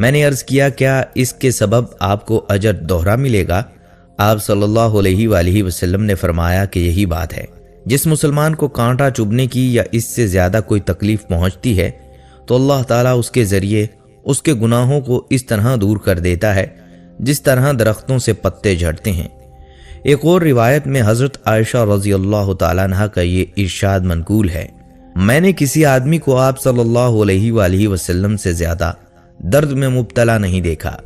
میں نے عرض کیا کیا اس کے سبب آپ کو اجر دوہرا ملے گا؟ آپ صلی اللہ علیہ وآلہ وسلم نے فرمایا کہ یہی بات ہے۔ جس مسلمان کو کانٹا چبھنے کی یا اس سے زیادہ کوئی تکلیف پہنچتی ہے تو اللہ تعالیٰ اس کے ذریعے اس کے گناہوں کو اس طرح دور کر دیتا ہے جس طرح درختوں سے پتے جھڑتے ہیں۔ ایک اور روایت میں حضرت عائشہ رضی اللہ تعالیٰ عنہ کا یہ ارشاد منقول ہے، میں نے کسی آدمی کو آپ صلی اللہ علیہ وآلہ وسلم سے زیادہ درد میں مبتلا نہیں دیکھا۔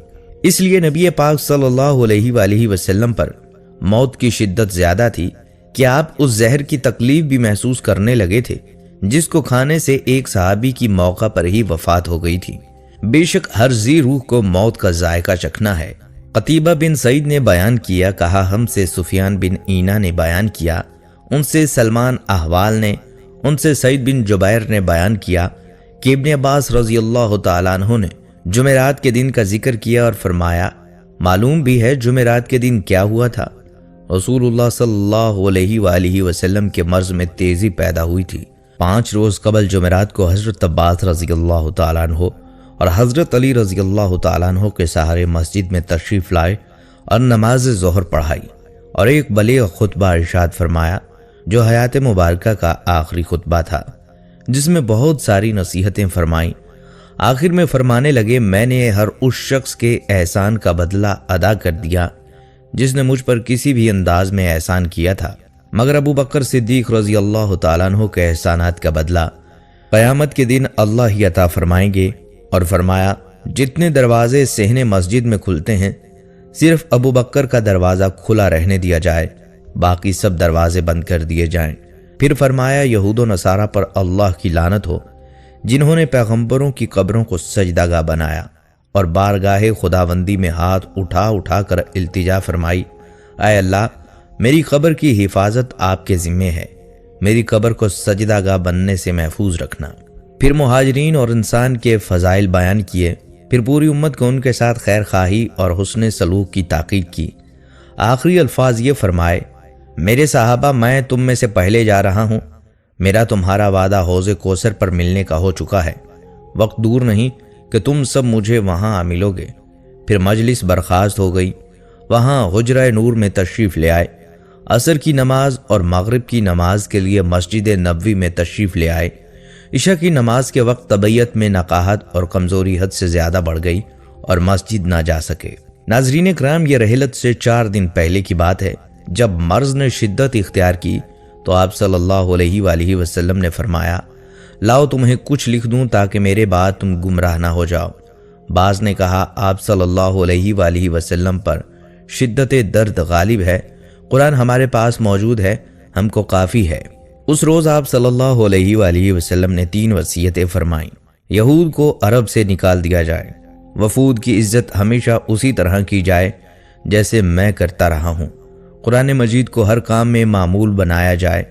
اس لیے نبی پاک صلی اللہ علیہ وآلہ وسلم پر موت کی شدت زیادہ تھی کہ آپ اس زہر کی تکلیف بھی محسوس کرنے لگے تھے جس کو کھانے سے ایک صحابی کی موقع پر ہی وفات ہو گئی تھی۔ بے شک ہر ذی روح کو موت کا ذائقہ چکھنا ہے۔ قتیبہ بن سعید نے بیان کیا، کہا ہم سے سفیان بن عینہ نے بیان کیا، ان سے سلمان احوال نے، ان سے سعید بن جبیر نے بیان کیا کہ ابن عباس رضی اللہ تعالیٰ عنہ نے جمعرات کے دن کا ذکر کیا اور فرمایا، معلوم بھی ہے جمعرات کے دن کیا ہوا تھا؟ رسول اللہ صلی اللہ علیہ وآلہ وسلم کے مرض میں تیزی پیدا ہوئی تھی۔ 5 روز قبل جمعرات کو حضرت عباس رضی اللہ تعالیٰ عنہ اور حضرت علی رضی اللہ تعالیٰ عنہ کے سہارے مسجد میں تشریف لائے اور نماز ظہر پڑھائی اور ایک بلیغ خطبہ ارشاد فرمایا جو حیات مبارکہ کا آخری خطبہ تھا، جس میں بہت ساری نصیحتیں فرمائیں۔ آخر میں فرمانے لگے، میں نے ہر اس شخص کے احسان کا بدلہ ادا کر دیا جس نے مجھ پر کسی بھی انداز میں احسان کیا تھا، مگر ابو بکر صدیق رضی اللہ تعالیٰ عنہ کے احسانات کا بدلہ قیامت کے دن اللہ ہی عطا فرمائیں گے۔ اور فرمایا، جتنے دروازے صحن مسجد میں کھلتے ہیں صرف ابو بکر کا دروازہ کھلا رہنے دیا جائے، باقی سب دروازے بند کر دیے جائیں۔ پھر فرمایا، یہود و نصارہ پر اللہ کی لعنت ہو جنہوں نے پیغمبروں کی قبروں کو سجدہ گاہ بنایا اور بارگاہ خداوندی میں ہاتھ اٹھا اٹھا کر التجا فرمائی، اے اللہ میری قبر کی حفاظت آپ کے ذمے ہے، میری قبر کو سجدہ گاہ بننے سے محفوظ رکھنا۔ پھر مہاجرین اور انسان کے فضائل بیان کیے، پھر پوری امت کو ان کے ساتھ خیر خواہی اور حسن سلوک کی تاکید کی۔ آخری الفاظ یہ فرمائے، میرے صحابہ میں تم میں سے پہلے جا رہا ہوں، میرا تمہارا وعدہ حوض کوثر پر ملنے کا ہو چکا ہے، وقت دور نہیں کہ تم سب مجھے وہاں ملو گے۔ پھر مجلس برخاست ہو گئی، وہاں حجرہ نور میں تشریف لے آئے، عصر کی نماز اور مغرب کی نماز کے لیے مسجد نبوی میں تشریف لے آئے۔ عشاء کی نماز کے وقت طبیعت میں نقاہت اور کمزوری حد سے زیادہ بڑھ گئی اور مسجد نہ جا سکے۔ ناظرین کرام، یہ رحلت سے 4 دن پہلے کی بات ہے۔ جب مرض نے شدت اختیار کی تو آپ صلی اللہ علیہ وآلہ وسلم نے فرمایا، لاؤ تمہیں کچھ لکھ دوں تاکہ میرے بعد تم گمراہ نہ ہو جاؤ۔ بعض نے کہا، آپ صلی اللہ علیہ وآلہ وسلم پر شدت درد غالب ہے، قرآن ہمارے پاس موجود ہے، ہم کو کافی ہے۔ اس روز آپ صلی اللہ علیہ وآلہ وسلم نے 3 وصیتیں فرمائیں۔ یہود کو عرب سے نکال دیا جائے، وفود کی عزت ہمیشہ اسی طرح کی جائے جیسے میں کرتا رہا ہوں، قرآن مجید کو ہر کام میں معمول بنایا جائے،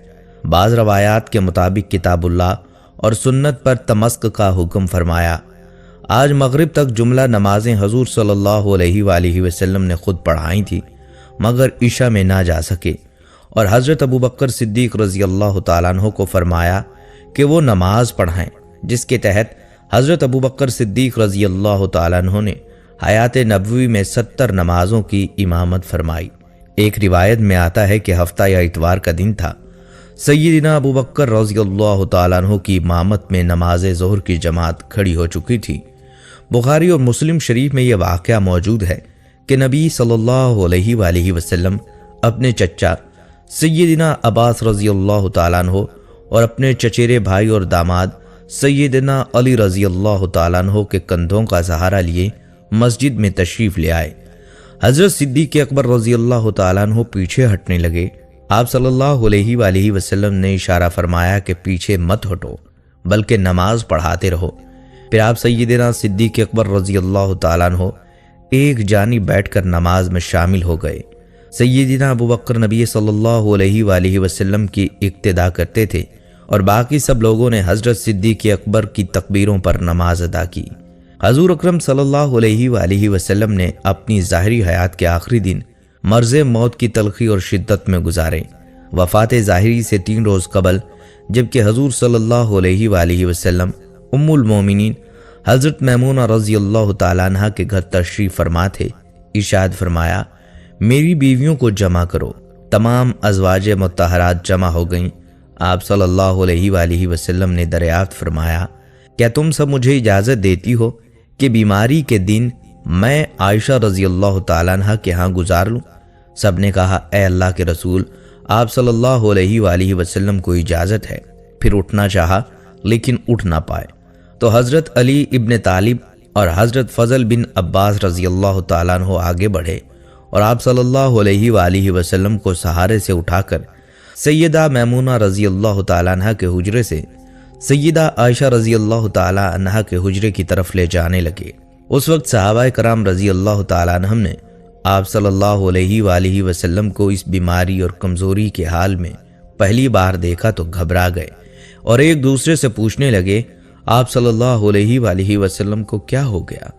بعض روایات کے مطابق کتاب اللہ اور سنت پر تمسک کا حکم فرمایا۔ آج مغرب تک جملہ نمازیں حضور صلی اللہ علیہ وآلہ وسلم نے خود پڑھائی تھی، مگر عشاء میں نہ جا سکے، اور حضرت ابو بکر صدیق رضی اللہ تعالیٰ عنہ کو فرمایا کہ وہ نماز پڑھائیں، جس کے تحت حضرت ابو بکر صدیق رضی اللہ تعالیٰ عنہ نے حیات نبوی میں 70 نمازوں کی امامت فرمائی۔ ایک روایت میں آتا ہے کہ ہفتہ یا اتوار کا دن تھا، سیدنا ابو بکر رضی اللہ تعالیٰ عنہ کی امامت میں نماز ظہر کی جماعت کھڑی ہو چکی تھی۔ بخاری اور مسلم شریف میں یہ واقعہ موجود ہے کہ نبی صلی اللہ علیہ وآلہ وسلم اپنے چچا سیدنا عباس رضی اللہ تعالیٰ عنہ اور اپنے چچیرے بھائی اور داماد سیدنا علی رضی اللہ تعالیٰ عنہ کے کندھوں کا سہارا لیے مسجد میں تشریف لے آئے۔ حضرت صدیق اکبر رضی اللہ تعالیٰ عنہ پیچھے ہٹنے لگے۔ آپ صلی اللہ علیہ وآلہ وسلم نے اشارہ فرمایا کہ پیچھے مت ہٹو بلکہ نماز پڑھاتے رہو۔ پھر آپ سیدنا صدیق اکبر رضی اللہ تعالیٰ عنہ ایک جانب بیٹھ کر نماز میں شامل ہو گئے۔ سیدنا ابو بکر نبی صلی اللہ علیہ وآلہ وسلم کی اقتداء کرتے تھے اور باقی سب لوگوں نے حضرت صدیق اکبر کی تکبیروں پر نماز ادا کی۔ حضور اکرم صلی اللہ علیہ وآلہ وسلم نے اپنی ظاہری حیات کے آخری دن مرض موت کی تلخی اور شدت میں گزارے۔ وفات ظاہری سے 3 روز قبل جبکہ حضور صلی اللہ علیہ وآلہ وسلم ام المومنین حضرت میمونہ رضی اللہ تعالیٰ عنہ کے گھر تشریف فرما تھے۔ ارشاد فرمایا، میری بیویوں کو جمع کرو۔ تمام ازواج مطہرات جمع ہو گئیں۔ آپ صلی اللہ علیہ وآلہ وسلم نے دریافت فرمایا، کیا تم سب مجھے اجازت دیتی ہو کہ بیماری کے دن میں عائشہ رضی اللہ تعالیٰ عنہ کے ہاں گزار لوں؟ سب نے کہا، اے اللہ کے رسول، آپ صلی اللہ علیہ وآلہ وسلم کو اجازت ہے۔ پھر اٹھنا چاہا لیکن اٹھ نہ پائے تو حضرت علی ابن طالب اور حضرت فضل بن عباس رضی اللہ تعالیٰ عنہ آگے بڑھے اور آپ صلی اللہ علیہ وآلہ وسلم کو سہارے سے اٹھا کر سیدہ میمونہ رضی اللہ تعالیٰ عنہ کے حجرے سے سیدہ عائشہ رضی اللہ تعالیٰ عنہ کے حجرے کی طرف لے جانے لگے۔ اس وقت صحابہ کرام رضی اللہ تعالیٰ عنہم نے آپ صلی اللہ علیہ وآلہ وسلم کو اس بیماری اور کمزوری کے حال میں پہلی بار دیکھا تو گھبرا گئے اور ایک دوسرے سے پوچھنے لگے، آپ صلی اللہ علیہ وآلہ وسلم کو کیا ہو گیا؟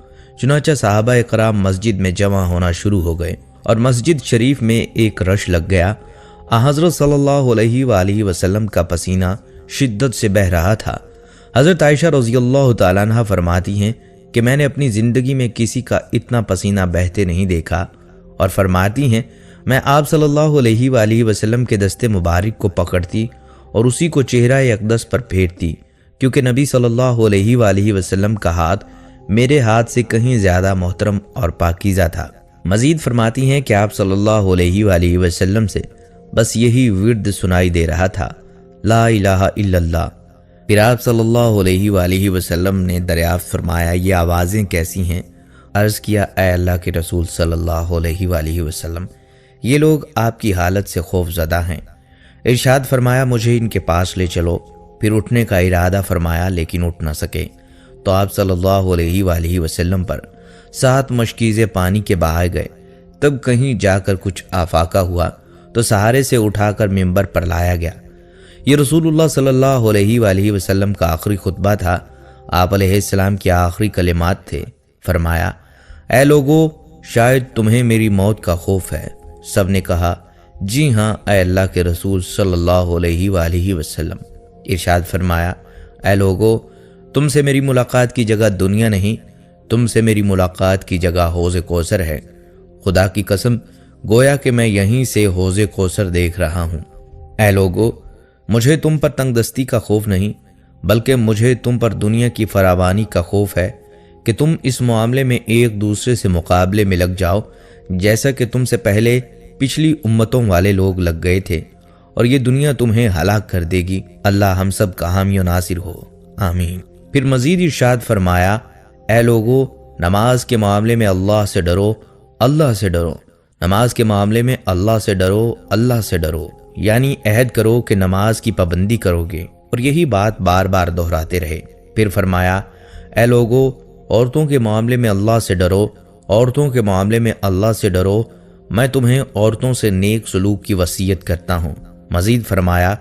چنانچہ صحابہ کرام مسجد میں جمع ہونا شروع ہو گئے اور مسجد شریف میں ایک رش لگ گیا۔ حضرت صلی اللہ علیہ وآلہ وسلم کا پسینہ شدت سے بہہ رہا تھا۔ حضرت عائشہ رضی اللہ تعالیٰ عنہ فرماتی ہیں کہ میں نے اپنی زندگی میں کسی کا اتنا پسینہ بہتے نہیں دیکھا، اور فرماتی ہیں میں آپ صلی اللہ علیہ وآلہ وسلم کے دست مبارک کو پکڑتی اور اسی کو چہرہ اقدس پر پھیرتی، کیونکہ نبی صلی اللہ علیہ وآلہ وسلم کا ہاتھ میرے ہاتھ سے کہیں زیادہ محترم اور پاکیزہ تھا۔ مزید فرماتی ہیں کہ آپ صلی اللہ علیہ وآلہ وسلم سے بس یہی ورد سنائی دے رہا تھا، لا الہ الا اللہ۔ پھر آپ صلی اللہ علیہ وآلہ وسلم نے دریافت فرمایا، یہ آوازیں کیسی ہیں؟ عرض کیا، اے اللہ کے رسول صلی اللہ علیہ وآلہ وسلم، یہ لوگ آپ کی حالت سے خوف زدہ ہیں۔ ارشاد فرمایا، مجھے ان کے پاس لے چلو۔ پھر اٹھنے کا ارادہ فرمایا لیکن اٹھ نہ سکے تو آپ صلی اللہ علیہ وآلہ وسلم پر 7 مشکیزیں پانی کے بہائے گئے۔ تب کہیں جا کر کچھ آفاقہ ہوا تو سہارے سے اٹھا کر ممبر پر لایا گیا۔ یہ رسول اللہ صلی اللہ علیہ وآلہ وسلم کا آخری خطبہ تھا۔ آپ علیہ السلام کے آخری کلمات تھے۔ فرمایا، اے لوگو، شاید تمہیں میری موت کا خوف ہے۔ سب نے کہا، جی ہاں اے اللہ کے رسول صلی اللہ علیہ وآلہ وسلم۔ ارشاد فرمایا، اے لوگو، تم سے میری ملاقات کی جگہ دنیا نہیں، تم سے میری ملاقات کی جگہ حوض کوثر ہے۔ خدا کی قسم، گویا کہ میں یہیں سے حوض کوثر دیکھ رہا ہوں۔ اے لوگو، مجھے تم پر تنگ دستی کا خوف نہیں، بلکہ مجھے تم پر دنیا کی فراوانی کا خوف ہے کہ تم اس معاملے میں ایک دوسرے سے مقابلے میں لگ جاؤ، جیسا کہ تم سے پہلے پچھلی امتوں والے لوگ لگ گئے تھے، اور یہ دنیا تمہیں ہلاک کر دے گی۔ اللہ ہم سب کا حامی و ناصر ہو، آمین۔ پھر مزید ارشاد فرمایا، اے لوگو، نماز کے معاملے میں اللہ سے ڈرو، اللہ سے ڈرو۔ نماز کے معاملے میں اللہ سے ڈرو، اللہ سے ڈرو، یعنی عہد کرو کہ نماز کی پابندی کرو گے، اور یہی بات بار بار دہراتے رہے۔ پھر فرمایا، اے لوگو، عورتوں کے معاملے میں اللہ سے ڈرو، عورتوں کے معاملے میں اللہ سے ڈرو، میں تمہیں عورتوں سے نیک سلوک کی وصیت کرتا ہوں۔ مزید فرمایا،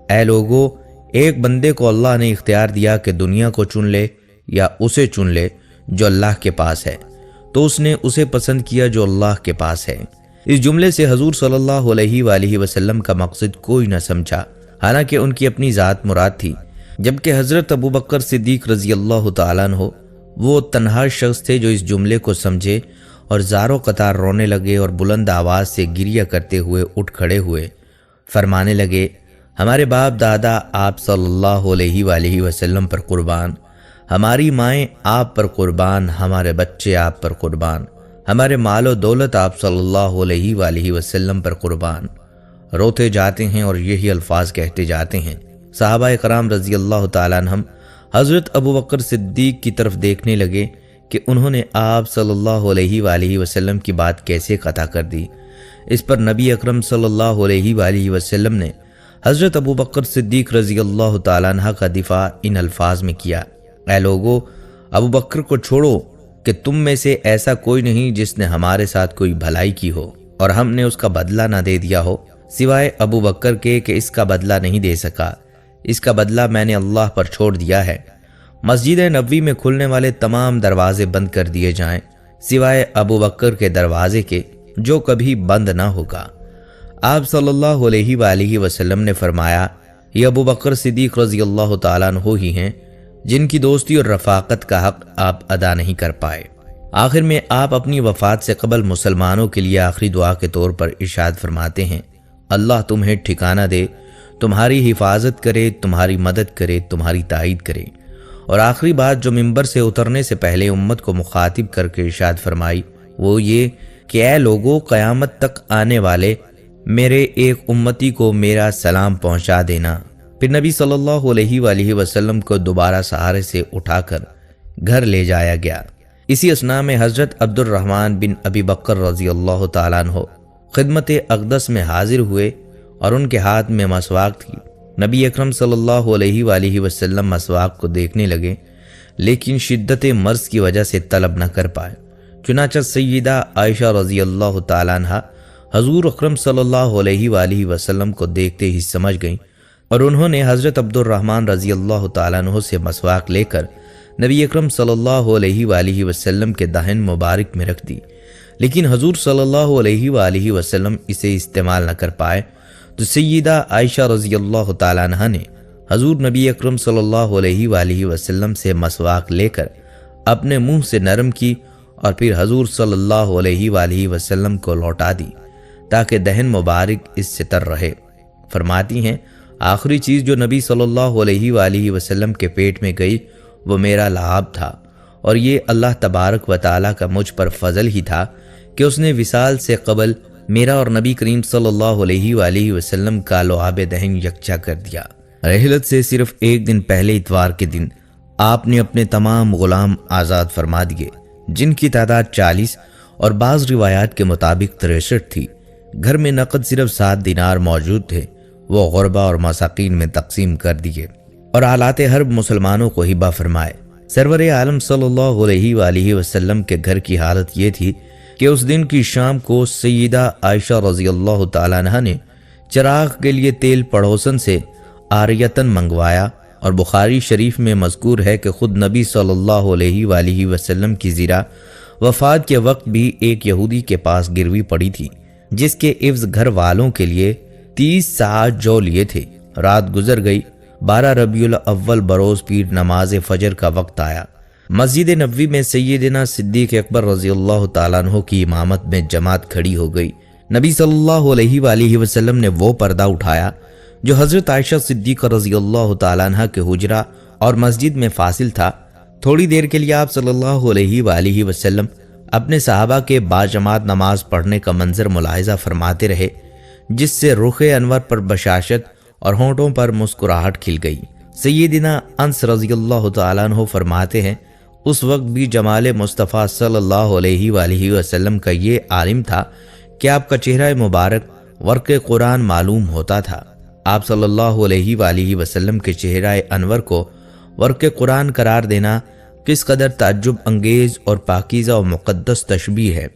اے لوگو، ایک بندے کو اللہ نے اختیار دیا کہ دنیا کو چن لے یا اسے چن لے جو اللہ کے پاس ہے، تو اس نے اسے پسند کیا جو اللہ کے پاس ہے۔ اس جملے سے حضور صلی اللہ علیہ وآلہ وسلم کا مقصد کوئی نہ سمجھا، حالانکہ ان کی اپنی ذات مراد تھی، جبکہ حضرت ابوبکر صدیق رضی اللہ تعالیٰ عنہ وہ تنہا شخص تھے جو اس جملے کو سمجھے اور زاروں قطار رونے لگے اور بلند آواز سے گریہ کرتے ہوئے اٹھ کھڑے ہوئے، فرمانے لگے، ہمارے باپ دادا آپ صلی اللہ علیہ وآلہ وسلم پر قربان، ہماری مائیں آپ پر قربان، ہمارے بچے آپ پر قربان، ہمارے مال و دولت آپ صلی اللہ علیہ وآلہ وسلم پر قربان۔ روتے جاتے ہیں اور یہی الفاظ کہتے جاتے ہیں۔ صحابہ کرام رضی اللہ تعالیٰ عنہم حضرت ابوبکر صدیق کی طرف دیکھنے لگے کہ انہوں نے آپ صلی اللہ علیہ وآلہ وسلم کی بات کیسے قطع کر دی۔ اس پر نبی اکرم صلی اللہ علیہ وآلہ وسلم نے حضرت ابوبکر صدیق رضی اللہ تعالیٰ عنہ کا دفاع ان الفاظ میں کیا، اے لوگو، ابوبکر کو چھوڑو کہ تم میں سے ایسا کوئی نہیں جس نے ہمارے ساتھ کوئی بھلائی کی ہو اور ہم نے اس کا بدلہ نہ دے دیا ہو، سوائے ابوبکر کے کہ اس کا بدلہ نہیں دے سکا، اس کا بدلہ میں نے اللہ پر چھوڑ دیا ہے۔ مسجد نبوی میں کھلنے والے تمام دروازے بند کر دیے جائیں سوائے ابوبکر کے دروازے کے جو کبھی بند نہ ہوگا۔ آپ صلی اللہ علیہ وآلہ وسلم نے فرمایا، یہ ابوبکر صدیق رضی اللہ تعالیٰ عنہ ہی ہیں جن کی دوستی اور رفاقت کا حق آپ ادا نہیں کر پائے۔ آخر میں آپ اپنی وفات سے قبل مسلمانوں کے لیے آخری دعا کے طور پر ارشاد فرماتے ہیں، اللہ تمہیں ٹھکانہ دے، تمہاری حفاظت کرے، تمہاری مدد کرے، تمہاری تائید کرے۔ اور آخری بات جو منبر سے اترنے سے پہلے امت کو مخاطب کر کے ارشاد فرمائی وہ یہ کہ اے لوگو، قیامت تک آنے والے میرے ایک امتی کو میرا سلام پہنچا دینا۔ پھر نبی صلی اللہ علیہ وآلہ وسلم کو دوبارہ سہارے سے اٹھا کر گھر لے جایا گیا۔ اسی اثناء میں حضرت عبد الرحمن بن ابی بکر رضی اللہ تعالیٰ عنہ خدمت اقدس میں حاضر ہوئے اور ان کے ہاتھ میں مسواک تھی۔ نبی اکرم صلی اللہ علیہ وآلہ وسلم مسواک کو دیکھنے لگے لیکن شدت مرض کی وجہ سے طلب نہ کر پائے۔ چنانچہ سیدہ عائشہ رضی اللہ تعالیٰ عنہ حضور اکرم صلی اللہ علیہ وآلہ وسلم کو دیکھتے ہی سمجھ گئیں اور انہوں نے حضرت عبد الرحمن رضی اللہ تعالیٰ عنہ سے مسواک لے کر نبی اکرم صلی اللہ علیہ وآلہ وسلم کے دہن مبارک میں رکھ دی، لیکن حضور صلی اللہ علیہ وآلہ وسلم اسے استعمال نہ کر پائے تو سیدہ عائشہ رضی اللہ تعالیٰ عنہ نے حضور نبی اکرم صلی اللہ علیہ وآلہ وسلم سے مسواک لے کر اپنے منہ سے نرم کی اور پھر حضور صلی اللہ علیہ وآلہ وسلم کو لوٹا دی تاکہ دہن مبارک اس سے تر رہے۔ فرماتی ہیں آخری چیز جو نبی صلی اللہ علیہ وآلہ وسلم کے پیٹ میں گئی وہ میرا لعاب تھا، اور یہ اللہ تبارک و تعالیٰ کا مجھ پر فضل ہی تھا کہ اس نے وصال سے قبل میرا اور نبی کریم صلی اللہ علیہ وآلہ وسلم کا لعاب دہن یکجا کر دیا۔ رحلت سے صرف ایک دن پہلے اتوار کے دن آپ نے اپنے تمام غلام آزاد فرما دیے، جن کی تعداد 40 اور بعض روایات کے مطابق 63 تھی۔ گھر میں نقد صرف 7 دینار موجود تھے، وہ غربا اور مساکین میں تقسیم کر دیے اور آلات حرب مسلمانوں کو ہبہ فرمائے۔ سرور عالم صلی اللہ علیہ وآلہ وسلم کے گھر کی حالت یہ تھی کہ اس دن کی شام کو سیدہ عائشہ رضی اللہ تعالیٰ عنہ نے چراغ کے لیے تیل پڑوسن سے عاریتاً منگوایا، اور بخاری شریف میں مذکور ہے کہ خود نبی صلی اللہ علیہ وآلہ وسلم کی زیرہ وفات کے وقت بھی ایک یہودی کے پاس گروی پڑی تھی جس کے عوض گھر والوں کے لیے 30 ساعت جو لیے تھے۔ رات گزر گئی، 12 ربیع الاول بروز پیر نماز فجر کا وقت آیا۔ مسجد نبوی میں سیدنا صدیق اکبر رضی اللہ تعالیٰ عنہ کی امامت میں جماعت کھڑی ہو گئی۔ نبی صلی اللہ علیہ وآلہ وسلم نے وہ پردہ اٹھایا جو حضرت عائشہ صدیقہ رضی اللہ تعالیٰ عنہ کے حجرہ اور مسجد میں فاصل تھا۔ تھوڑی دیر کے لیے آپ صلی اللہ علیہ وآلہ وسلم اپنے صحابہ کے باجماعت نماز پڑھنے کا منظر ملاحظہ فرماتے رہے، جس سے رخ انور پر بشاشت اور ہونٹوں پر مسکراہٹ کھل گئی۔ سیدنا انس رضی اللہ تعالیٰ عنہ فرماتے ہیں اس وقت بھی جمال مصطفیٰ صلی اللہ علیہ وآلہ وسلم کا یہ عالم تھا کہ آپ کا چہرہ مبارک ورق قرآن معلوم ہوتا تھا۔ آپ صلی اللہ علیہ وآلہ وسلم کے چہرہ انور کو ورق قرآن قرار دینا کس قدر تعجب انگیز اور پاکیزہ و مقدس تشبیہ ہے۔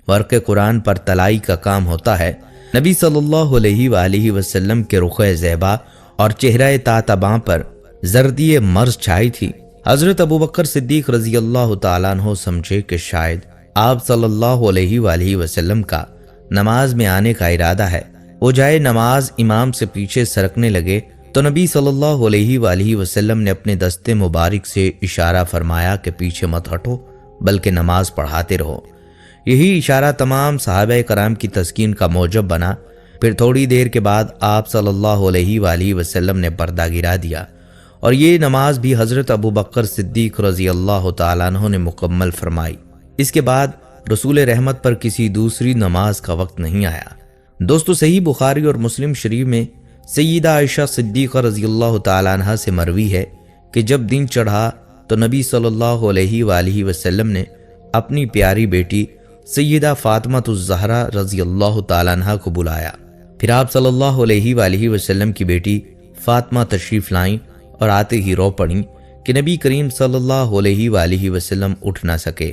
ورق قرآن پر تلائی کا کام ہوتا ہے۔ نبی صلی اللہ علیہ وآلہ وسلم کے رخ زیبا اور چہرہ تاتباں پر زردی مرض چھائی تھی۔ حضرت ابوبکر صدیق رضی اللہ تعالیٰ عنہ سمجھے کہ شاید آپ صلی اللہ علیہ وآلہ وسلم کا نماز میں آنے کا ارادہ ہے۔ وہ جائے نماز امام سے پیچھے سرکنے لگے تو نبی صلی اللہ علیہ وآلہ وسلم نے اپنے دستے مبارک سے اشارہ فرمایا کہ پیچھے مت ہٹو بلکہ نماز پڑھاتے رہو۔ یہی اشارہ تمام صحابہ کرام کی تسکین کا موجب بنا۔ پھر تھوڑی دیر کے بعد آپ صلی اللہ علیہ وآلہ وسلم نے پردہ گرا دیا اور یہ نماز بھی حضرت ابوبکر صدیق رضی اللہ تعالیٰ عنہ نے مکمل فرمائی۔ اس کے بعد رسول رحمت پر کسی دوسری نماز کا وقت نہیں آیا۔ دوستو، صحیح بخاری اور مسلم شریف میں سیدہ عائشہ صدیقہ رضی اللہ تعالیٰ عنہ سے مروی ہے کہ جب دن چڑھا تو نبی صلی اللہ علیہ وآلہ وسلم نے اپنی پیاری بیٹی سیدہ فاطمہ الزہرا رضی اللہ تعالیٰ عنہ کو بلایا۔ پھر آپ صلی اللہ علیہ وآلہ وسلم کی بیٹی فاطمہ تشریف لائیں اور آتے ہی رو پڑیں کہ نبی کریم صلی اللہ علیہ وآلہ وسلم اٹھ نہ سکے،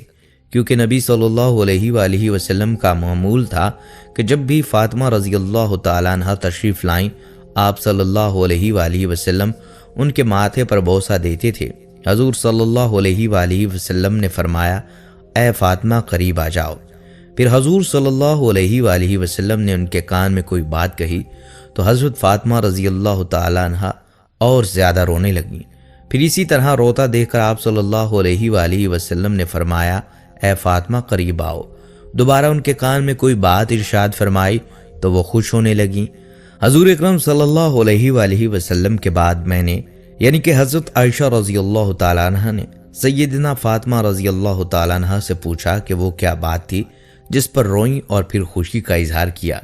کیونکہ نبی صلی اللہ علیہ وآلہ وسلم کا معمول تھا کہ جب بھی فاطمہ رضی اللہ تعالیٰ عنہ تشریف لائیں آپ صلی اللہ علیہ وآلہ وسلم ان کے ماتھے پر بوسہ دیتے تھے۔ حضور صلی اللہ علیہ وآلہ وسلم نے فرمایا، اے فاطمہ قریب آ جاؤ۔ پھر حضور صلی اللہ علیہ وآلہ وسلم نے ان کے کان میں کوئی بات کہی تو حضرت فاطمہ رضی اللہ تعالیٰ عنہ اور زیادہ رونے لگیں۔ پھر اسی طرح روتا دیکھ کر آپ صلی اللہ علیہ وآلہ وسلم نے فرمایا اے فاطمہ قریب آؤ۔ دوبارہ ان کے کان میں کوئی بات ارشاد فرمائی تو وہ خوش ہونے لگیں۔ حضور اکرم صلی اللہ علیہ وآلہ وسلم کے بعد میں نے یعنی کہ حضرت عائشہ رضی اللہ تعالیٰ عنہ نے سیدنا فاطمہ رضی اللہ تعالیٰ عنہ سے پوچھا کہ وہ کیا بات تھی جس پر روئیں اور پھر خوشی کا اظہار کیا۔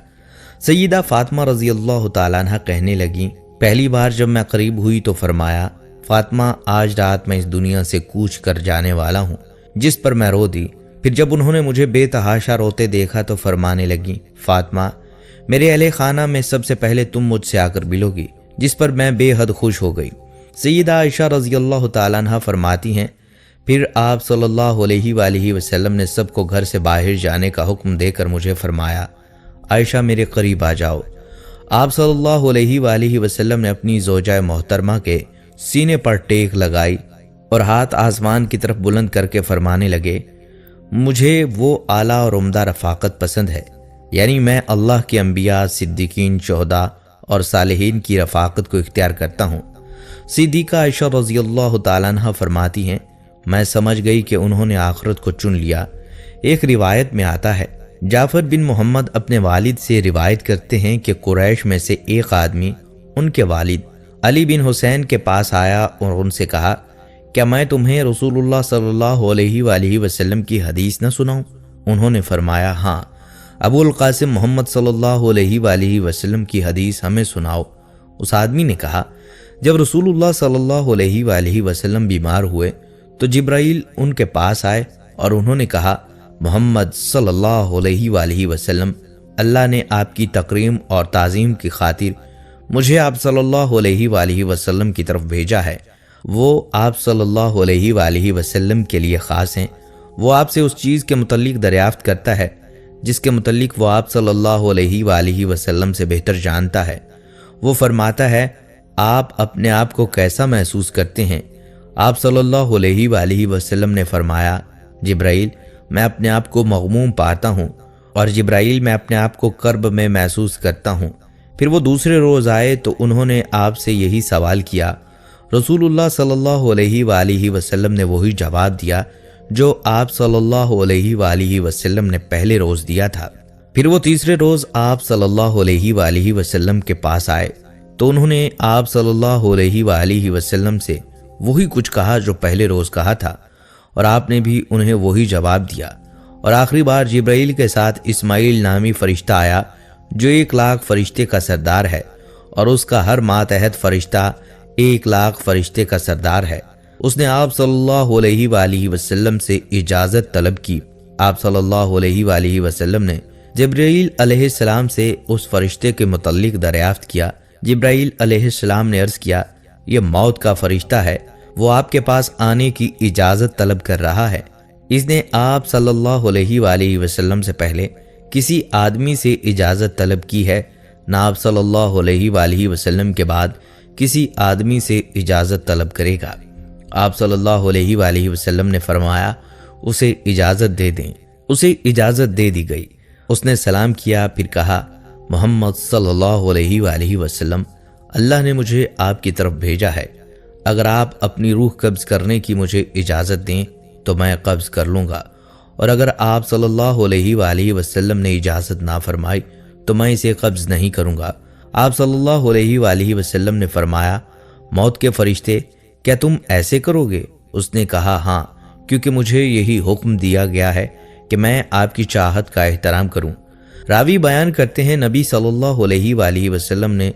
سیدہ فاطمہ رضی اللہ تعالیٰ عنہ کہنے لگیں پہلی بار جب میں قریب ہوئی تو فرمایا فاطمہ آج رات میں اس دنیا سے کوچ کر جانے والا ہوں، جس پر میں رو دی۔ پھر جب انہوں نے مجھے بے تحاشا روتے دیکھا تو فرمانے لگیں فاطمہ میرے اہل خانہ میں سب سے پہلے تم مجھ سے آ کر ملو گی، جس پر میں بے حد خوش ہو گئی۔ سیدہ عائشہ رضی اللہ تعالیٰ عنہ فرماتی ہیں پھر آپ صلی اللہ علیہ وآلہ وسلم نے سب کو گھر سے باہر جانے کا حکم دے کر مجھے فرمایا عائشہ میرے قریب آ جاؤ۔ آپ صلی اللہ علیہ وآلہ وسلم نے اپنی زوجہ محترمہ کے سینے پر ٹیک لگائی اور ہاتھ آسمان کی طرف بلند کر کے فرمانے لگے مجھے وہ اعلیٰ اور عمدہ رفاقت پسند ہے، یعنی میں اللہ کے انبیاء، صدیقین، شہداء اور صالحین کی رفاقت کو اختیار کرتا ہوں۔ صدیقہ عائشہ رضی اللہ تعالیٰ عنہ فرماتی ہیں میں سمجھ گئی کہ انہوں نے آخرت کو چن لیا۔ ایک روایت میں آتا ہے جعفر بن محمد اپنے والد سے روایت کرتے ہیں کہ قریش میں سے ایک آدمی ان کے والد علی بن حسین کے پاس آیا اور ان سے کہا کیا میں تمہیں رسول اللہ صلی اللہ علیہ وآلہ وسلم کی حدیث نہ سناؤں؟ انہوں نے فرمایا ہاں، ابو القاسم محمد صلی اللہ علیہ وآلہ وسلم کی حدیث ہمیں سناؤ۔ اس آدمی نے کہا جب رسول اللہ صلی اللہ علیہ وآلہ وسلم بیمار ہوئے تو جبرائیل ان کے پاس آئے اور انہوں نے کہا محمد صلی اللہ علیہ وآلہ وسلم اللہ نے آپ کی تکریم اور تعظیم کی خاطر مجھے آپ صلی اللہ علیہ وآلہ وسلم کی طرف بھیجا ہے۔ وہ آپ صلی اللہ علیہ وآلہ وسلم کے لیے خاص ہیں۔ وہ آپ سے اس چیز کے متعلق دریافت کرتا ہے جس کے متعلق وہ آپ صلی اللہ علیہ وآلہ وسلم سے بہتر جانتا ہے۔ وہ فرماتا ہے آپ اپنے آپ کو کیسا محسوس کرتے ہیں؟ آپ صلی اللہ علیہ وآلہ وسلم نے فرمایا جبرائیل میں اپنے آپ کو مغموم پاتا ہوں، اور جبرائیل میں اپنے آپ کو کرب میں محسوس کرتا ہوں۔ پھر وہ دوسرے روز آئے تو انہوں نے آپ سے یہی سوال کیا۔ رسول اللہ صلی اللہ علیہ وآلہ وسلم نے وہی جواب دیا جو آپ صلی اللہ علیہ وآلہ وسلم نے پہلے روز دیا تھا۔ پھر وہ تیسرے روز آپ صلی اللہ علیہ وآلہ وسلم کے پاس آئے تو انہوں نے آپ صلی اللہ علیہ وآلہ وسلم سے وہی کچھ کہا جو پہلے روز کہا تھا، اور آپ نے بھی انہیں وہی جواب دیا۔ اور آخری بار جبرائیل کے ساتھ اسماعیل نامی فرشتہ آیا جو 1,00,000 فرشتے کا سردار ہے، اور اس کا ہر ماتحت فرشتہ 1,00,000 فرشتے کا سردار ہے۔ اس نے آپ صلی اللہ علیہ وآلہ وسلم سے اجازت طلب کی۔ آپ صلی اللہ علیہ وآلہ وسلم نے جبرائیل علیہ السلام سے اس فرشتے کے متعلق دریافت کیا۔ جبرائیل علیہ السلام نے عرض کیا یہ موت کا فرشتہ ہے، وہ آپ کے پاس آنے کی اجازت طلب کر رہا ہے۔ اس نے آپ صلی اللہ علیہ وآلہ وسلم سے پہلے کسی آدمی سے اجازت طلب کی ہے، نہ آپ صلی اللہ علیہ وآلہ وسلم کے بعد کسی آدمی سے اجازت طلب کرے گا۔ آپ صلی اللہ علیہ وآلہ وسلم نے فرمایا اسے اجازت دے دیں۔ اسے اجازت دے دی گئی۔ اس نے سلام کیا، پھر کہا محمد صلی اللہ علیہ وآلہ وسلم اللہ نے مجھے آپ کی طرف بھیجا ہے، اگر آپ اپنی روح قبض کرنے کی مجھے اجازت دیں تو میں قبض کر لوں گا، اور اگر آپ صلی اللہ علیہ وآلہ وسلم نے اجازت نہ فرمائی تو میں اسے قبض نہیں کروں گا۔ آپ صلی اللہ علیہ وآلہ وسلم نے فرمایا موت کے فرشتے کیا تم ایسے کرو گے؟ اس نے کہا ہاں، کیونکہ مجھے یہی حکم دیا گیا ہے کہ میں آپ کی چاہت کا احترام کروں۔ راوی بیان کرتے ہیں نبی صلی اللہ علیہ وآلہ وسلم نے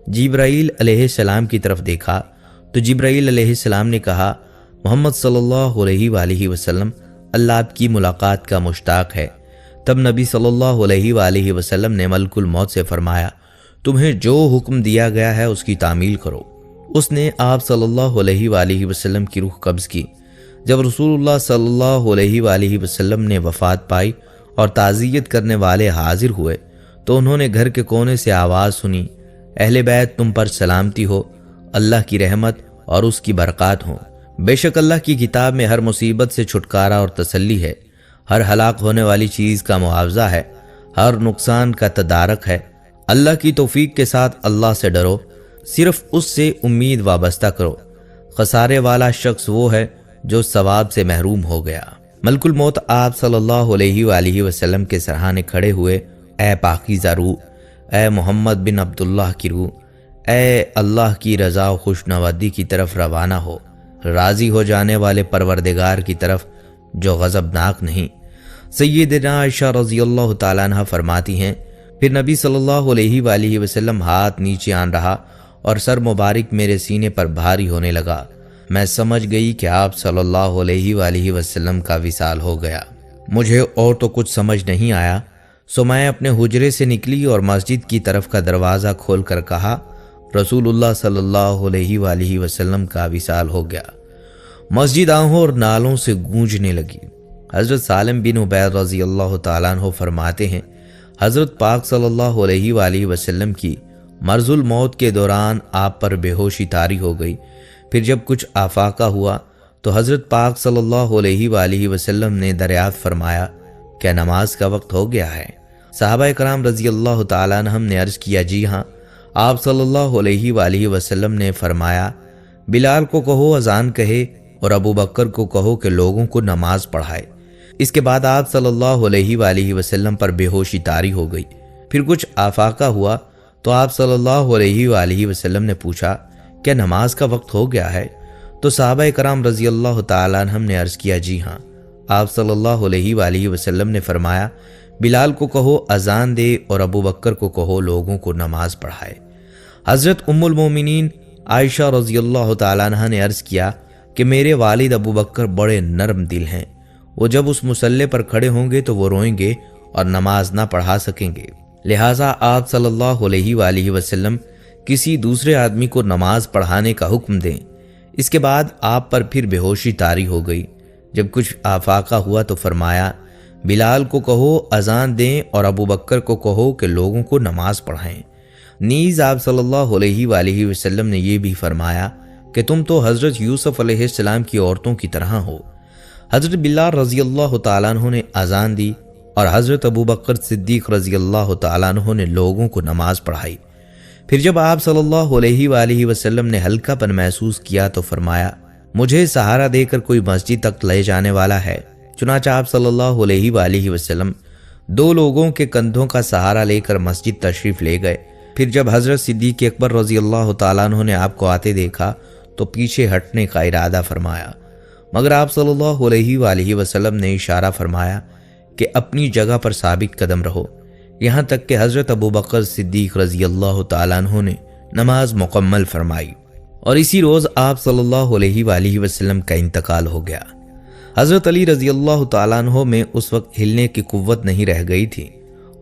جبرائیل علیہ السلام کی طرف دیکھا تو جبرائیل علیہ السلام نے کہا محمد صلی اللہ علیہ وآلہ وسلم اللہ آپ کی ملاقات کا مشتاق ہے۔ تب نبی صلی اللہ علیہ وآلہ وسلم نے ملک الموت سے فرمایا تمہیں جو حکم دیا گیا ہے اس کی تعمیل کرو۔ اس نے آپ صلی اللہ علیہ وآلہ وسلم کی روح قبض کی۔ جب رسول اللہ صلی اللہ علیہ وآلہ وسلم نے وفات پائی اور تعزیت کرنے والے حاضر ہوئے تو انہوں نے گھر کے کونے سے آواز سنی اہل بیت تم پر سلامتی ہو، اللہ کی رحمت اور اس کی برکات ہوں۔ بے شک اللہ کی کتاب میں ہر مصیبت سے چھٹکارا اور تسلی ہے، ہر ہلاک ہونے والی چیز کا معاوضہ ہے، ہر نقصان کا تدارک ہے۔ اللہ کی توفیق کے ساتھ اللہ سے ڈرو، صرف اس سے امید وابستہ کرو۔ خسارے والا شخص وہ ہے جو ثواب سے محروم ہو گیا۔ ملک الموت آپ صلی اللہ علیہ وآلہ وسلم کے سرہانے کھڑے ہوئے، اے پاکیزہ روح، اے محمد بن عبداللہ کی روح، اے اللہ کی رضا و خوشنودی کی طرف روانہ ہو، راضی ہو جانے والے پروردگار کی طرف جو غضبناک نہیں۔ سیدنا عائشہ رضی اللہ تعالیٰ عنہ فرماتی ہیں، پھر نبی صلی اللہ علیہ وآلہ وسلم ہاتھ نیچے آن رہا اور سر مبارک میرے سینے پر بھاری ہونے لگا۔ میں سمجھ گئی کہ آپ صلی اللہ علیہ وآلہ وسلم کا وصال ہو گیا۔ مجھے اور تو کچھ سمجھ نہیں آیا، سو میں اپنے حجرے سے نکلی اور مسجد کی طرف کا دروازہ کھول کر کہا، رسول اللہ صلی اللہ علیہ وآلہ وسلم کا وصال ہو گیا۔ مسجد آہوں اور نالوں سے گونجنے لگی۔ حضرت سالم بن عبید رضی اللہ تعالیٰ عنہ فرماتے ہیں، حضرت پاک صلی اللہ علیہ وآلہ وسلم کی مرض الموت کے دوران آپ پر بے ہوشی طاری ہو گئی۔ پھر جب کچھ آفاقہ ہوا تو حضرت پاک صلی اللہ علیہ وآلہ وسلم نے دریافت فرمایا، کیا نماز کا وقت ہو گیا ہے؟ صحابہ کرام رضی اللہ تعالیٰ عنہ نے عرض کیا، جی ہاں۔ آپ صلی اللہ علیہ وآلہ وسلم نے فرمایا، بلال کو کہو اذان کہے اور ابو بکر کو کہو کہ لوگوں کو نماز پڑھائے۔ اس کے بعد آپ صلی اللہ علیہ وآلہ وسلم پر بے ہوشی طاری ہو گئی۔ پھر کچھ آفاقہ ہوا تو آپ صلی اللہ علیہ وآلہ وسلم نے پوچھا، کیا نماز کا وقت ہو گیا ہے؟ تو صحابہ کرام رضی اللہ تعالیٰ عنہ نے عرض کیا، جی ہاں۔ آپ صلی اللہ علیہ وآلہ وسلم نے فرمایا، بلال کو کہو اذان دے اور ابو بکر کو کہو لوگوں کو نماز پڑھائے۔ حضرت ام المومنین عائشہ رضی اللہ تعالیٰ عنہ نے عرض کیا کہ میرے والد ابو بکر بڑے نرم دل ہیں، وہ جب اس مصلی پر کھڑے ہوں گے تو وہ روئیں گے اور نماز نہ پڑھا سکیں گے، لہٰذا آپ صلی اللہ علیہ وآلہ وسلم کسی دوسرے آدمی کو نماز پڑھانے کا حکم دیں۔ اس کے بعد آپ پر پھر بے ہوشی طاری ہو گئی۔ جب کچھ آفاقہ ہوا تو فرمایا، بلال کو کہو اذان دیں اور ابو بکر کو کہو کہ لوگوں کو نماز پڑھائیں۔ نیز آپ صلی اللہ علیہ وآلہ وسلم نے یہ بھی فرمایا کہ تم تو حضرت یوسف علیہ السلام کی عورتوں کی طرح ہو۔ حضرت بلال رضی اللہ تعالیٰ عنہ نے اذان دی اور حضرت ابو بکر صدیق رضی اللہ تعالیٰ عنہ نے لوگوں کو نماز پڑھائی۔ پھر جب آپ صلی اللہ علیہ وآلہ وسلم نے ہلکا پن محسوس کیا تو فرمایا، مجھے سہارا دے کر کوئی مسجد تک لے جانے والا ہے۔ چنانچہ آپ صلی اللہ علیہ وآلہ وسلم دو لوگوں کے کندھوں کا سہارا لے کر مسجد تشریف لے گئے۔ پھر جب حضرت صدیق اکبر رضی اللہ تعالیٰ عنہ نے آپ کو آتے دیکھا تو پیچھے ہٹنے کا ارادہ فرمایا، مگر آپ صلی اللہ علیہ وآلہ وسلم نے اشارہ فرمایا کہ اپنی جگہ پر ثابت قدم رہو، یہاں تک کہ حضرت ابو بکر صدیق رضی اللہ تعالیٰ عنہ نے نماز مکمل فرمائی، اور اسی روز آپ صلی اللہ علیہ وآلہ وسلم کا انتقال ہو گیا۔ حضرت علی رضی اللہ تعالیٰ عنہ میں اس وقت ہلنے کی قوت نہیں رہ گئی تھی،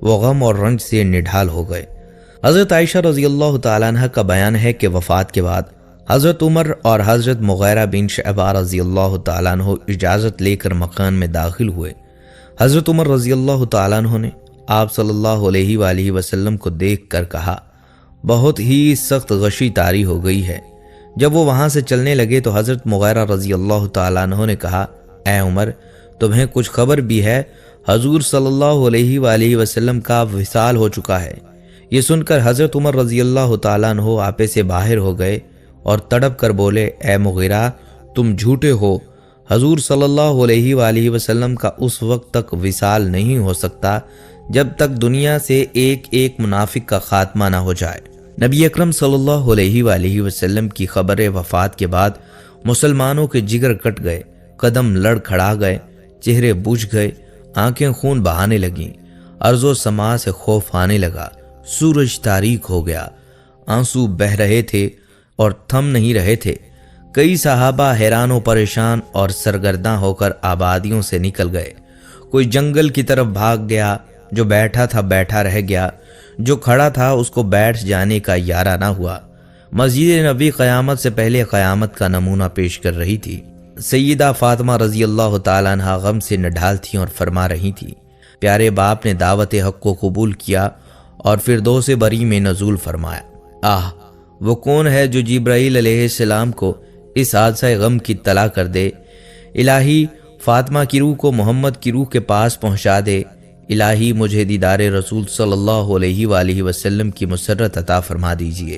وہ غم اور رنج سے نڈھال ہو گئے۔ حضرت عائشہ رضی اللہ تعالیٰ عنہ کا بیان ہے کہ وفات کے بعد حضرت عمر اور حضرت مغیرہ بن شعبہ رضی اللہ تعالیٰ عنہ اجازت لے کر مکان میں داخل ہوئے۔ حضرت عمر رضی اللہ تعالیٰ عنہ نے آپ صلی اللہ علیہ وآلہ وسلم کو دیکھ کر کہا، بہت ہی سخت غشی طاری ہو گئی ہے۔ جب وہ وہاں سے چلنے لگے تو حضرت مغیرہ رضی اللہ تعالیٰ عنہ نے کہا، اے عمر، تمہیں کچھ خبر بھی ہے؟ حضور صلی اللہ علیہ وآلہ وسلم کا وصال ہو چکا ہے۔ یہ سن کر حضرت عمر رضی اللہ تعالیٰ عنہ آپے سے باہر ہو گئے اور تڑپ کر بولے، اے مغیرہ، تم جھوٹے ہو، حضور صلی اللہ علیہ وآلہ وسلم کا اس وقت تک وصال نہیں ہو سکتا جب تک دنیا سے ایک ایک منافق کا خاتمہ نہ ہو جائے۔ نبی اکرم صلی اللہ علیہ وآلہ وسلم کی خبر وفات کے بعد مسلمانوں کے جگر کٹ گئے، قدم لڑ کھڑا گئے، چہرے بجھ گئے، آنکھیں خون بہانے لگیں، ارض و سما سے خوف آنے لگا، سورج تاریک ہو گیا، آنسو بہہ رہے تھے اور تھم نہیں رہے تھے۔ کئی صحابہ حیران و پریشان اور سرگرداں ہو کر آبادیوں سے نکل گئے۔ کوئی جنگل کی طرف بھاگ گیا، جو بیٹھا تھا بیٹھا رہ گیا، جو کھڑا تھا اس کو بیٹھ جانے کا یارہ نہ ہوا۔ مسجد نبی قیامت سے پہلے قیامت کا نمونہ پیش کر رہی تھی۔ سیدہ فاطمہ رضی اللہ تعالیٰ عنہ غم سے نڈھال تھیں اور فرما رہی تھی، پیارے باپ نے دعوت حق کو قبول کیا اور فردوس بری میں نزول فرمایا۔ آہ، وہ کون ہے جو جبرائیل علیہ السلام کو اس حادثہ غم کی اطلاع کر دے؟ الہی، فاطمہ کی روح کو محمد کی روح کے پاس پہنچا دے۔ الہی، مجھے دیدار رسول صلی اللہ علیہ وآلہ وسلم کی مسرت عطا فرما دیجیے۔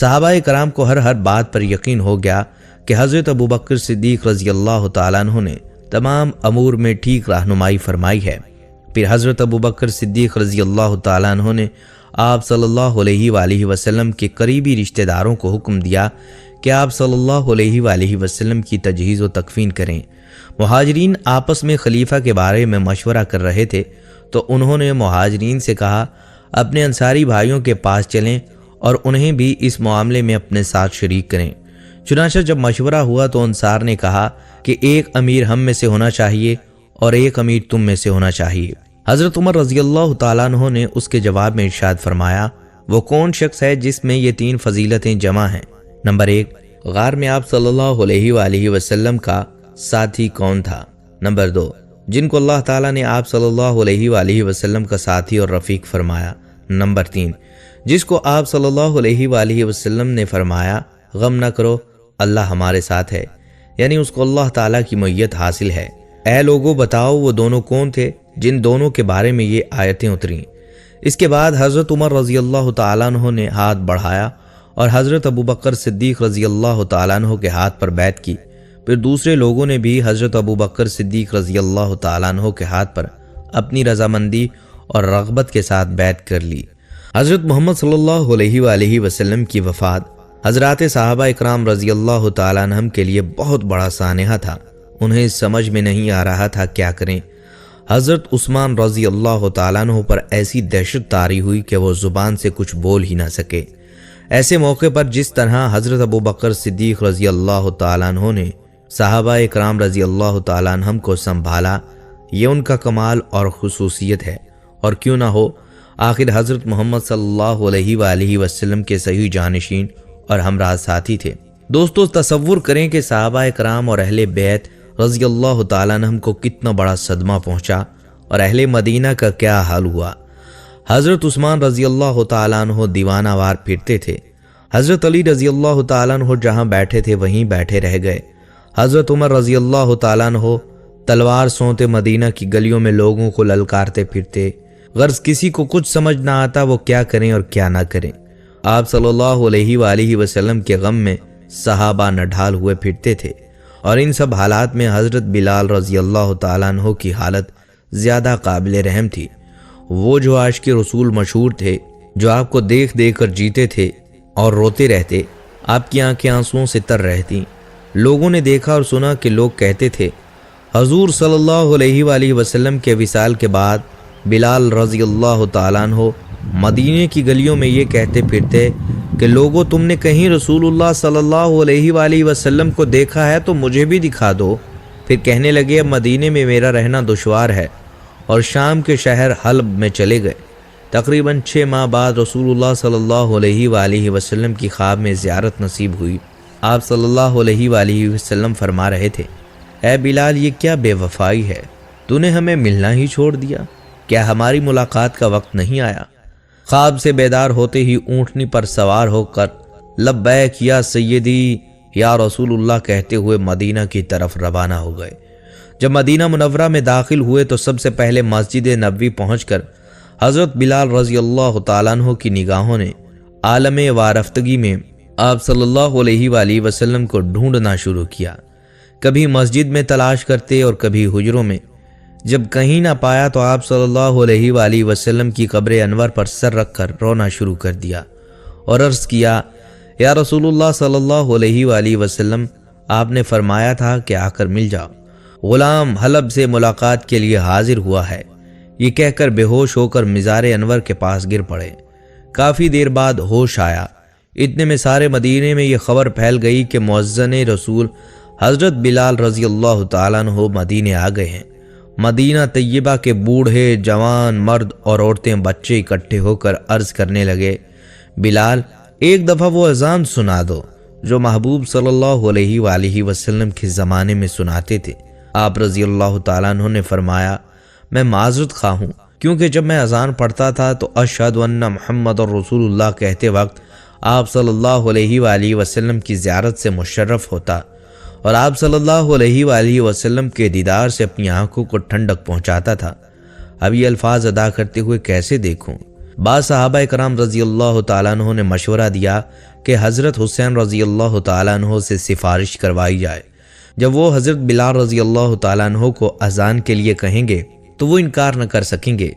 صحابہ کرام کو ہر بات پر یقین ہو گیا کہ حضرت ابوبکر صدیق رضی اللہ تعالیٰ عنہ نے تمام امور میں ٹھیک رہنمائی فرمائی ہے۔ پھر حضرت ابوبکر صدیق رضی اللہ تعالیٰ عنہ نے آپ صلی اللہ علیہ وآلہ وسلم کے قریبی رشتہ داروں کو حکم دیا کہ آپ صلی اللہ علیہ وآلہ وسلم کی تجہیز و تکفین کریں۔ مہاجرین آپس میں خلیفہ کے بارے میں مشورہ کر رہے تھے تو انہوں نے مہاجرین سے کہا اپنے انصاری بھائیوں کے پاس چلیں اور انہیں بھی اس معاملے میں اپنے ساتھ شریک کریں۔ چنانچہ جب مشورہ ہوا تو انصار نے کہا کہ ایک امیر ہم میں سے ہونا چاہیے اور ایک امیر تم میں سے ہونا چاہیے۔ حضرت عمر رضی اللہ تعالیٰ عنہ نے اس کے جواب میں ارشاد فرمایا وہ کون شخص ہے جس میں یہ 3 فضیلتیں جمع ہیں؟ نمبر 1، غار میں آپ صلی اللہ علیہ وآلہ وسلم کا ساتھی کون تھا؟ نمبر 2، جن کو اللہ تعالیٰ نے آپ صلی اللہ علیہ وآلہ وسلم کا ساتھی اور رفیق فرمایا۔ نمبر 3، جس کو آپ صلی اللہ علیہ وآلہ وسلم نے فرمایا غم نہ کرو اللہ ہمارے ساتھ ہے، یعنی اس کو اللہ تعالیٰ کی معیت حاصل ہے۔ اے لوگوں بتاؤ وہ دونوں کون تھے جن دونوں کے بارے میں یہ آیتیں اتریں؟ اس کے بعد حضرت عمر رضی اللہ تعالیٰ عنہ نے ہاتھ بڑھایا اور حضرت ابوبکر صدیق رضی اللہ تعالیٰ عنہ کے ہاتھ پر بیعت کی۔ پھر دوسرے لوگوں نے بھی حضرت ابوبکر صدیق رضی اللہ تعالیٰ عنہ کے ہاتھ پر اپنی رضامندی اور رغبت کے ساتھ بیعت کر لی۔ حضرت محمد صلی اللہ علیہ وآلہ وسلم کی وفات حضرات صحابہ اکرام رضی اللہ تعالیٰ عنہم کے لیے بہت بڑا سانحہ تھا۔ انہیں سمجھ میں نہیں آ رہا تھا کیا کریں۔ حضرت عثمان رضی اللہ تعالیٰ عنہ پر ایسی دہشت طاری ہوئی کہ وہ زبان سے کچھ بول ہی نہ سکے۔ ایسے موقع پر جس طرح حضرت ابوبکر صدیق رضی اللہ تعالیٰ عنہ نے صحابہ اکرام رضی اللہ تعالیٰ عنہم کو سنبھالا، یہ ان کا کمال اور خصوصیت ہے۔ اور کیوں نہ ہو، آخر حضرت محمد صلی اللہ علیہ وآلہ وسلم کے صحیح جانشین اور ہمراہ ساتھی تھے۔ دوستو تصور کریں کہ صحابہ اکرام اور اہل بیت رضی اللہ تعالیٰ عنہم کو کتنا بڑا صدمہ پہنچا اور اہل مدینہ کا کیا حال ہوا۔ حضرت عثمان رضی اللہ تعالیٰ عنہ دیوانہ وار پھرتے تھے۔ حضرت علی رضی اللہ تعالیٰ عنہ جہاں بیٹھے تھے وہیں بیٹھے رہ گئے۔ حضرت عمر رضی اللہ تعالیٰ عنہ تلوار سونتے مدینہ کی گلیوں میں لوگوں کو للکارتے پھرتے۔ غرض کسی کو کچھ سمجھ نہ آتا وہ کیا کریں اور کیا نہ کریں۔ آپ صلی اللہ علیہ وآلہ وسلم کے غم میں صحابہ نڈھال ہوئے پھرتے تھے، اور ان سب حالات میں حضرت بلال رضی اللہ تعالیٰ عنہ کی حالت زیادہ قابل رحم تھی۔ وہ جو عاشق رسول مشہور تھے، جو آپ کو دیکھ دیکھ کر جیتے تھے اور روتے رہتے، آپ کی آنکھیں آنسوؤں سے تر رہتی۔ لوگوں نے دیکھا اور سنا کہ لوگ کہتے تھے حضور صلی اللہ علیہ وآلہ وسلم کے وصال کے بعد بلال رضی اللہ تعالیٰ عنہ مدینے کی گلیوں میں یہ کہتے پھرتے کہ لوگوں تم نے کہیں رسول اللہ صلی اللہ علیہ وآلہ وسلم کو دیکھا ہے تو مجھے بھی دکھا دو۔ پھر کہنے لگے اب مدینے میں میرا رہنا دشوار ہے، اور شام کے شہر حلب میں چلے گئے۔ تقریباً 6 ماہ بعد رسول اللہ صلی اللہ علیہ وآلہ وسلم کی خواب میں زیارت نصیب ہوئی۔ آپ صلی اللہ علیہ وآلہ وسلم فرما رہے تھے اے بلال یہ کیا بے وفائی ہے، تو نے ہمیں ملنا ہی چھوڑ دیا، کیا ہماری ملاقات کا وقت نہیں آیا؟ خواب سے بیدار ہوتے ہی اونٹنی پر سوار ہو کر لبیک یا سیدی یا رسول اللہ کہتے ہوئے مدینہ کی طرف روانہ ہو گئے۔ جب مدینہ منورہ میں داخل ہوئے تو سب سے پہلے مسجد نبوی پہنچ کر حضرت بلال رضی اللہ تعالیٰ عنہ کی نگاہوں نے عالم وارفتگی میں آپ صلی اللہ علیہ وآلہ وسلم کو ڈھونڈنا شروع کیا۔ کبھی مسجد میں تلاش کرتے اور کبھی حجروں میں۔ جب کہیں نہ پایا تو آپ صلی اللہ علیہ وآلہ وسلم کی قبر انور پر سر رکھ کر رونا شروع کر دیا اور عرض کیا یا رسول اللہ صلی اللہ علیہ وآلہ وسلم آپ نے فرمایا تھا کہ آ کر مل جاؤ، غلام حلب سے ملاقات کے لیے حاضر ہوا ہے۔ یہ کہہ کر بے ہوش ہو کر مزار انور کے پاس گر پڑے۔ کافی دیر بعد ہوش آیا۔ اتنے میں سارے مدینے میں یہ خبر پھیل گئی کہ مؤذن رسول حضرت بلال رضی اللہ تعالیٰ عنہ مدینے آ گئے ہیں۔ مدینہ طیبہ کے بوڑھے جوان مرد اور عورتیں بچے اکٹھے ہو کر عرض کرنے لگے بلال ایک دفعہ وہ اذان سنا دو جو محبوب صلی اللہ علیہ وآلہ وسلم کے زمانے میں سناتے تھے۔ آپ رضی اللہ تعالیٰ عنہ نے فرمایا میں معذرت خواہ ہوں، کیونکہ جب میں اذان پڑھتا تھا تو اشہد ان محمد رسول اللہ کہتے وقت آپ صلی اللہ علیہ وآلہ وسلم کی زیارت سے مشرف ہوتا اور آپ صلی اللہ علیہ وآلہ وسلم کے دیدار سے اپنی آنکھوں کو ٹھنڈک پہنچاتا تھا۔ اب یہ الفاظ ادا کرتے ہوئے کیسے دیکھوں؟ بعض صحابہ کرام رضی اللہ تعالیٰ عنہ نے مشورہ دیا کہ حضرت حسین رضی اللہ تعالیٰ عنہ سے سفارش کروائی جائے، جب وہ حضرت بلال رضی اللہ تعالیٰ عنہ کو اذان کے لیے کہیں گے تو وہ انکار نہ کر سکیں گے۔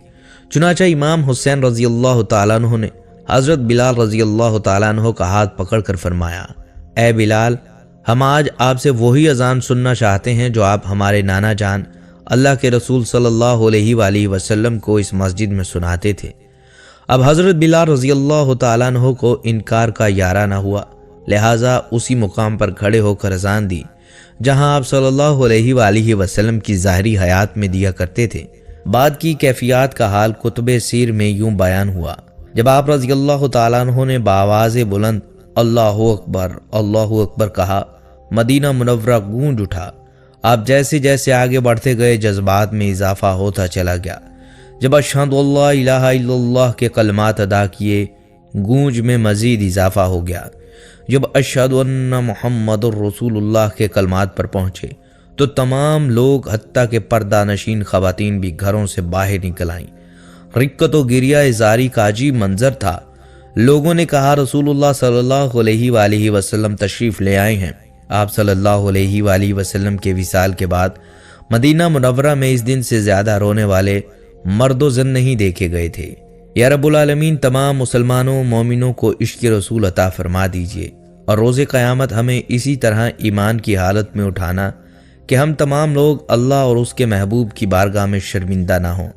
چنانچہ امام حسین رضی اللہ تعالیٰ عنہ نے حضرت بلال رضی اللہ تعالیٰ عنہ کا ہاتھ پکڑ کر فرمایا، اے بلال، ہم آج آپ سے وہی اذان سننا چاہتے ہیں جو آپ ہمارے نانا جان اللہ کے رسول صلی اللہ علیہ وآلہ وسلم کو اس مسجد میں سناتے تھے۔ اب حضرت بلال رضی اللہ تعالیٰ عنہ کو انکار کا یارہ نہ ہوا، لہٰذا اسی مقام پر کھڑے ہو کر اذان دی جہاں آپ صلی اللہ علیہ وآلہ وسلم کی ظاہری حیات میں دیا کرتے تھے۔ بعد کی کیفیات کا حال کتب سیر میں یوں بیان ہوا، جب آپ رضی اللہ تعالیٰ عنہ نے بآواز بلند اللہ اکبر کہا، مدینہ منورہ گونج اٹھا۔ آپ جیسے جیسے آگے بڑھتے گئے جذبات میں اضافہ ہوتا چلا گیا۔ جب اشہد اللہ الہ الا اللہ کے کلمات ادا کیے، گونج میں مزید اضافہ ہو گیا۔ جب اشہد ان محمد الرسول اللہ کے کلمات پر پہنچے تو تمام لوگ حتیٰ کہ پردہ نشین خواتین بھی گھروں سے باہر نکل آئیں۔ رکت و گریہ زاری کا عجیب منظر تھا۔ لوگوں نے کہا رسول اللہ صلی اللہ علیہ وآلہ وسلم تشریف لے آئے ہیں۔ آپ صلی اللہ علیہ وآلہ وسلم کے وصال کے بعد مدینہ منورہ میں اس دن سے زیادہ رونے والے مرد و زن نہیں دیکھے گئے تھے۔ یا رب العالمین تمام مسلمانوں مومنوں کو عشق رسول عطا فرما دیجیے، اور روز قیامت ہمیں اسی طرح ایمان کی حالت میں اٹھانا کہ ہم تمام لوگ اللہ اور اس کے محبوب کی بارگاہ میں شرمندہ نہ ہوں۔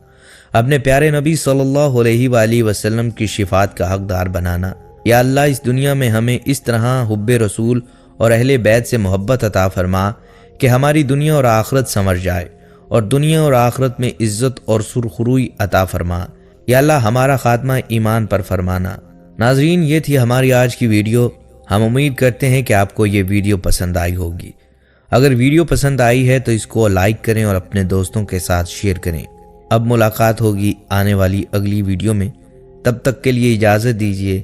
اپنے پیارے نبی صلی اللہ علیہ وآلہ وسلم کی شفاعت کا حقدار بنانا۔ یا اللہ اس دنیا میں ہمیں اس طرح حب رسول اور اہل بیت سے محبت عطا فرما کہ ہماری دنیا اور آخرت سنور جائے، اور دنیا اور آخرت میں عزت اور سرخروئی عطا فرما۔ یا اللہ ہمارا خاتمہ ایمان پر فرمانا۔ ناظرین، یہ تھی ہماری آج کی ویڈیو۔ ہم امید کرتے ہیں کہ آپ کو یہ ویڈیو پسند آئی ہوگی۔ اگر ویڈیو پسند آئی ہے تو اس کو لائک کریں اور اپنے دوستوں کے ساتھ شیئر کریں۔ اب ملاقات ہوگی آنے والی اگلی ویڈیو میں، تب تک کے لیے اجازت دیجیے۔